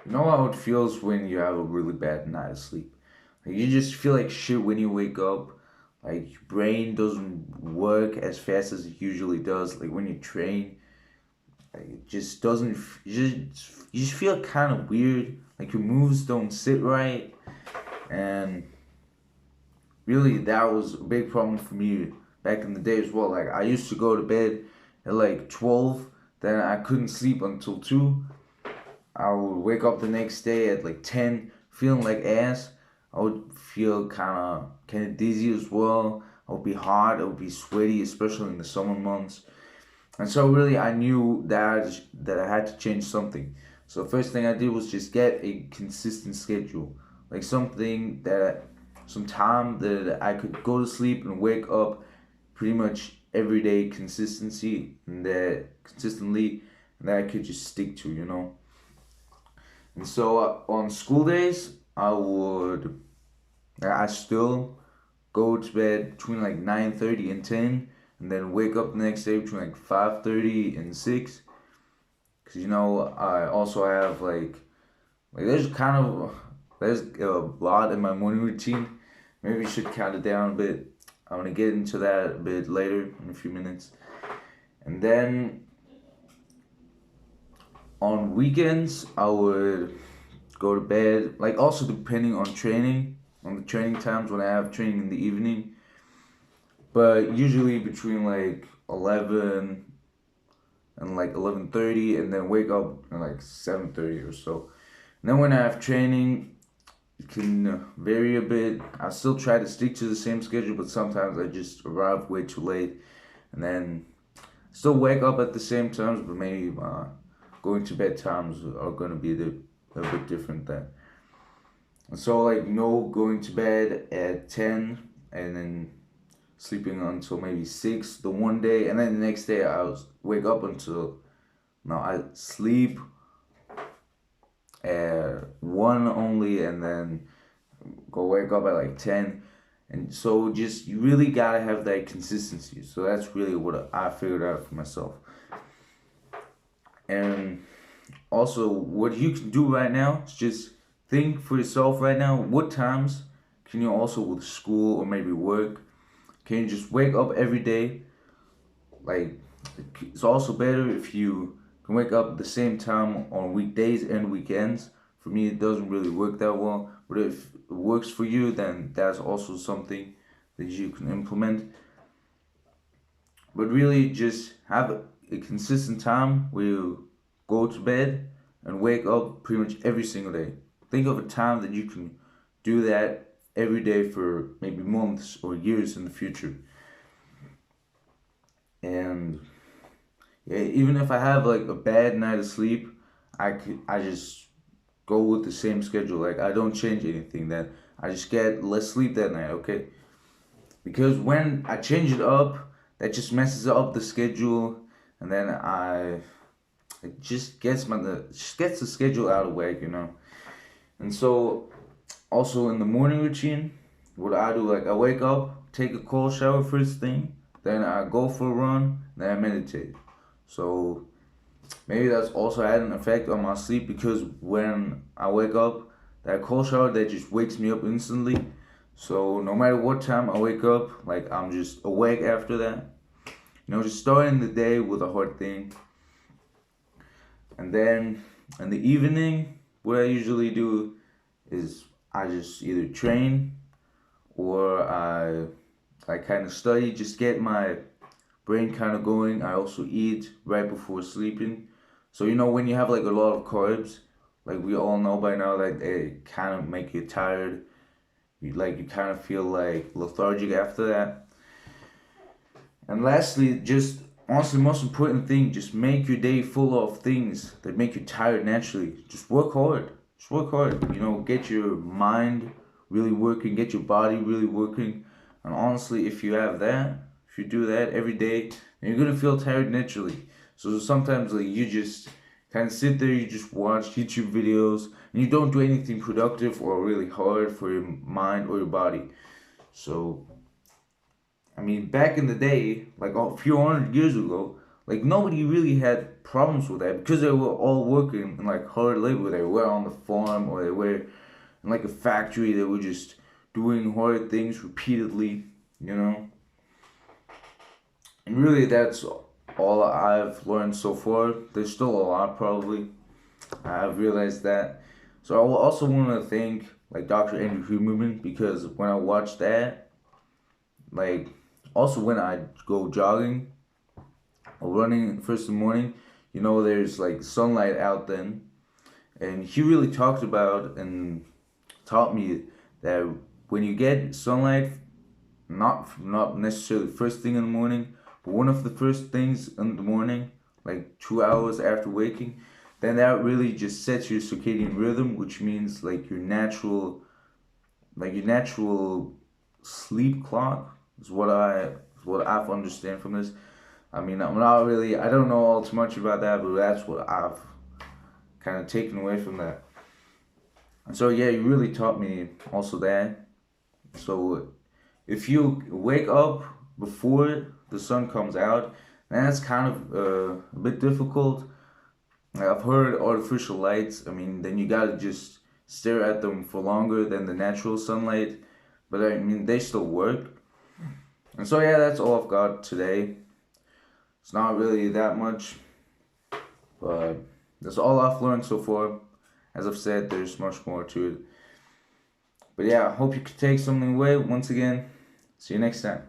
You know how it feels when you have a really bad night of sleep? Like you just feel like shit when you wake up. Like your brain doesn't work as fast as it usually does. Like when you train, like it just doesn't. You just feel kind of weird. Like your moves don't sit right, and really that was a big problem for me back in the day as well. Like I used to go to bed at like 12, then I couldn't sleep until 2. I would wake up the next day at like 10 feeling like ass. I would feel kind of dizzy as well. I would be hot, I would be sweaty, especially in the summer months. And so really I knew that I had to change something. So the first thing I did was just get a consistent schedule. Like some time that I could go to sleep and wake up pretty much every day consistently and that I could just stick to. And so on school days, I still go to bed between like 9:30 and 10, and then wake up the next day between like 5:30 and 6. Cause I also have like there's a lot in my morning routine. Maybe we should count it down a bit. I'm gonna get into that a bit later in a few minutes. And then on weekends, I would go to bed. Like also depending on the training times when I have training in the evening. But usually between like 11 and like 11:30, and then wake up at like 7:30 or so. And then when I have training, it can vary a bit. I still try to stick to the same schedule, but sometimes I just arrive way too late, and then still wake up at the same times, but maybe going to bed times are gonna be a bit different then. And so like going to bed at 10 and then sleeping until maybe 6 the one day, and then the next day wake up until no I sleep at 1 only, and then go wake up at like 10. And so just you really gotta have that consistency. So that's really what I figured out for myself. And also what you can do right now is just think for yourself right now, what times can you also with school or maybe work, can you just wake up every day? Like it's also better if you can wake up at the same time on weekdays and weekends. For me, it doesn't really work that well, but if it works for you, then that's also something that you can implement. But really, just have a consistent time where you go to bed and wake up pretty much every single day. Think of a time that you can do that every day for maybe months or years in the future. And yeah, even if I have like a bad night of sleep, I just go with the same schedule. Like I don't change anything. Then I just get less sleep that night. Okay, because when I change it up, that just messes up the schedule, and then it just gets the schedule out of whack. And so also in the morning routine, what I do, like I wake up, take a cold shower first thing, then I go for a run, then I meditate. So maybe that's also had an effect on my sleep, because when I wake up, that cold shower that just wakes me up instantly. So no matter what time I wake up, like I'm just awake after that. Just starting the day with a hard thing. And then in the evening, what I usually do is I just either train or I kind of study, just get my brain kind of going. I also eat right before sleeping. So when you have like a lot of carbs, like we all know by now, like they kind of make you tired. You kind of feel like lethargic after that. And lastly, just honestly, most important thing, just make your day full of things that make you tired naturally. Just work hard. Just work hard. Get your mind really working, get your body really working. And honestly, if you do that every day, then you're gonna feel tired naturally. So sometimes like you just kind of sit there, you just watch YouTube videos, and you don't do anything productive or really hard for your mind or your body. So I mean, back in the day, like a few hundred years ago, like nobody really had problems with that because they were all working in like hard labor. They were on the farm or they were in like a factory. They were just doing hard things repeatedly, you know. And really, that's all I've learned so far. There's still a lot, probably. I've realized that. So I will also want to thank like Dr. Andrew Huberman because when I watch that, like also when I go jogging or running first in the morning, you know, there's like sunlight out then, and he really talked about and taught me that when you get sunlight, not necessarily first thing in the morning, but one of the first things in the morning, like 2 hours after waking, then that really just sets your circadian rhythm, which means like your natural sleep clock is what I've understand from this. I mean, I don't know all too much about that, but that's what I've kind of taken away from that. And so yeah, you really taught me also that. So if you wake up before the sun comes out, then that's kind of a bit difficult. Like, I've heard artificial lights. I mean, then you gotta just stare at them for longer than the natural sunlight. But I mean, they still work. And so yeah, that's all I've got today. It's not really that much, but that's all I've learned so far. As I've said, there's much more to it. But yeah, I hope you could take something away. Once again, see you next time.